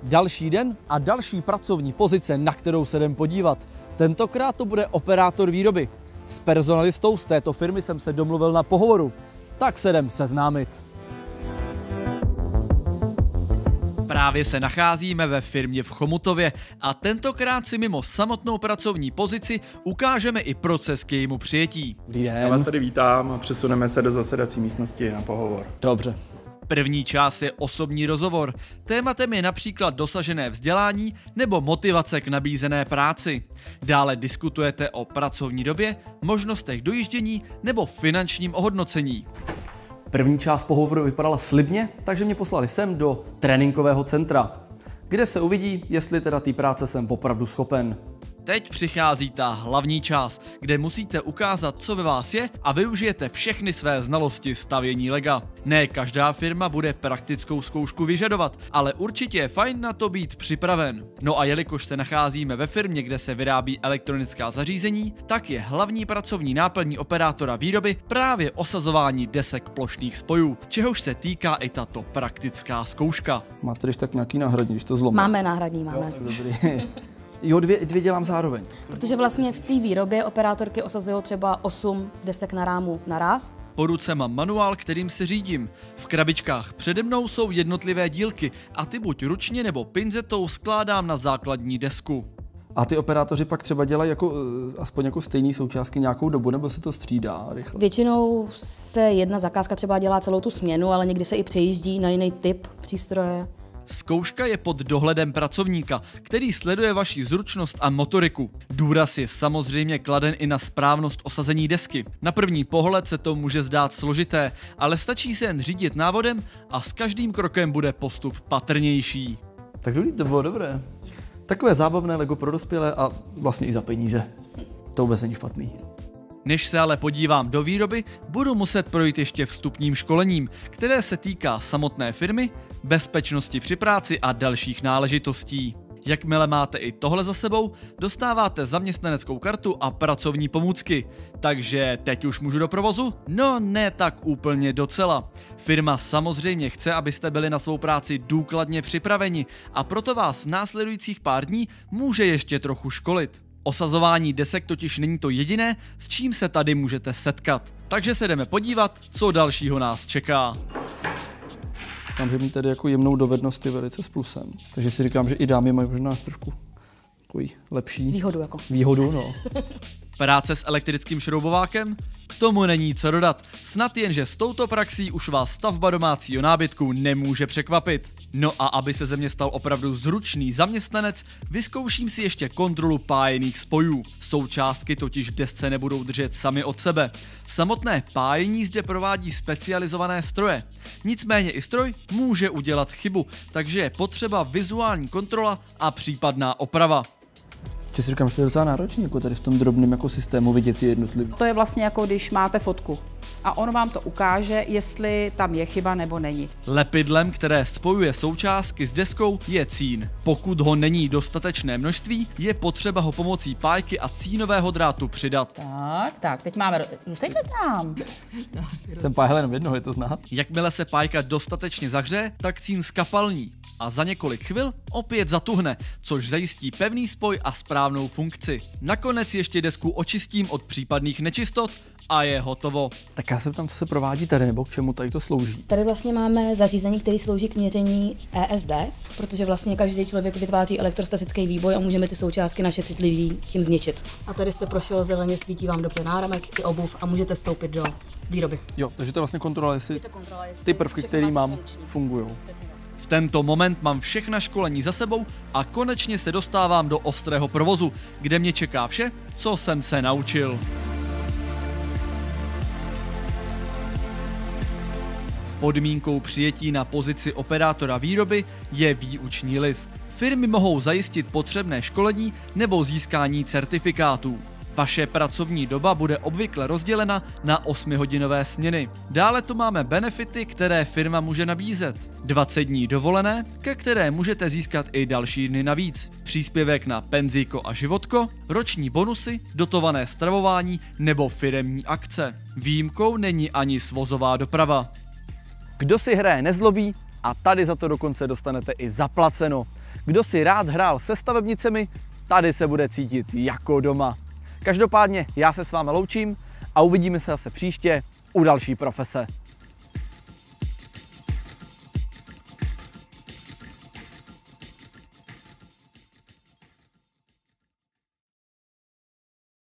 Další den a další pracovní pozice, na kterou se jdem podívat. Tentokrát to bude operátor výroby. S personalistou z této firmy jsem se domluvil na pohovoru. Tak se jdem seznámit. Právě se nacházíme ve firmě v Chomutově a tentokrát si mimo samotnou pracovní pozici ukážeme i proces k jejímu přijetí. Dobrý den. Já vás tady vítám a přesuneme se do zasedací místnosti na pohovor. Dobře. První část je osobní rozhovor. Tématem je například dosažené vzdělání nebo motivace k nabízené práci. Dále diskutujete o pracovní době, možnostech dojíždění nebo finančním ohodnocení. První část pohovoru vypadala slibně, takže mě poslali sem do tréninkového centra, kde se uvidí, jestli teda té práce jsem opravdu schopen. Teď přichází ta hlavní část, kde musíte ukázat, co ve vás je a využijete všechny své znalosti stavění lega. Ne každá firma bude praktickou zkoušku vyžadovat, ale určitě je fajn na to být připraven. No a jelikož se nacházíme ve firmě, kde se vyrábí elektronická zařízení, tak je hlavní pracovní náplní operátora výroby právě osazování desek plošných spojů, čehož se týká i tato praktická zkouška. Máte když tak nějaký náhradní, když to zlomí? Máme náhradní, máme. Dobrý. Jo, dvě dělám zároveň. Protože vlastně v té výrobě operátorky osazují třeba 8 desek na rámu naraz. Po ruce mám manuál, kterým se řídím. V krabičkách přede mnou jsou jednotlivé dílky a ty buď ručně nebo pinzetou skládám na základní desku. A ty operátoři pak třeba dělají aspoň jako stejné součástky nějakou dobu, nebo se to střídá rychle? Většinou se jedna zakázka třeba dělá celou tu směnu, ale někdy se i přejíždí na jiný typ přístroje. Zkouška je pod dohledem pracovníka, který sleduje vaši zručnost a motoriku. Důraz je samozřejmě kladen i na správnost osazení desky. Na první pohled se to může zdát složité, ale stačí se jen řídit návodem a s každým krokem bude postup patrnější. Tak to bylo dobré. Takové zábavné Lego pro dospělé a vlastně i za peníze. To vůbec není špatný. Než se ale podívám do výroby, budu muset projít ještě vstupním školením, které se týká samotné firmy, bezpečnosti při práci a dalších náležitostí. Jakmile máte i tohle za sebou, dostáváte zaměstnaneckou kartu a pracovní pomůcky. Takže teď už můžu do provozu? No ne tak úplně docela. Firma samozřejmě chce, abyste byli na svou práci důkladně připraveni a proto vás následujících pár dní může ještě trochu školit. Osazování desek totiž není to jediné, s čím se tady můžete setkat. Takže se jdeme podívat, co dalšího nás čeká. Říkám, že mít tady jako jemnou dovednost je velice s plusem. Takže si říkám, že i dámy mají možná trošku takový lepší výhodu, no. Práce s elektrickým šroubovákem? K tomu není co dodat. Snad jen, že s touto praxí už vás stavba domácího nábytku nemůže překvapit. No a aby se ze mě stal opravdu zručný zaměstnanec, vyzkouším si ještě kontrolu pájených spojů. Součástky totiž v desce nebudou držet sami od sebe. Samotné pájení zde provádí specializované stroje. Nicméně i stroj může udělat chybu, takže je potřeba vizuální kontrola a případná oprava. Či si říkám, že to je docela náročný, jako tady v tom drobném jako systému vidět ty jednotlivé. To je vlastně jako když máte fotku a on vám to ukáže, jestli tam je chyba nebo není. Lepidlem, které spojuje součástky s deskou, je cín. Pokud ho není dostatečné množství, je potřeba ho pomocí pájky a cínového drátu přidat. Tak, teď máme... Zůstaňte tam. Jsem pájel jenom jednoho, je to znát. Jakmile se pájka dostatečně zahřeje, tak cín skapalní a za několik chvil opět zatuhne, což zajistí pevný spoj a správnou funkci. Nakonec ještě desku očistím od případných nečistot a je hotovo. Tak já se ptám, co se provádí tady, nebo k čemu tady to slouží? Tady vlastně máme zařízení, které slouží k měření ESD, protože vlastně každý člověk vytváří elektrostatický výboj a můžeme ty součástky naše citlivý tím zničit. A tady jste prošel zeleně, svítí vám do náramek i obuv a můžete vstoupit do výroby. Jo, takže to vlastně kontrola, jestli ty prvky, které mám, fungují. V tento moment mám všechna školení za sebou a konečně se dostávám do ostrého provozu, kde mě čeká vše, co jsem se naučil. Podmínkou přijetí na pozici operátora výroby je výuční list. Firmy mohou zajistit potřebné školení nebo získání certifikátů. Vaše pracovní doba bude obvykle rozdělena na 8hodinové směny. Dále tu máme benefity, které firma může nabízet. 20 dní dovolené, ke které můžete získat i další dny navíc. Příspěvek na penzíko a životko, roční bonusy, dotované stravování nebo firemní akce. Výjimkou není ani svozová doprava. Kdo si hraje nezlobí a tady za to dokonce dostanete i zaplaceno. Kdo si rád hrál se stavebnicemi, tady se bude cítit jako doma. Každopádně já se s vámi loučím a uvidíme se zase příště u další profese.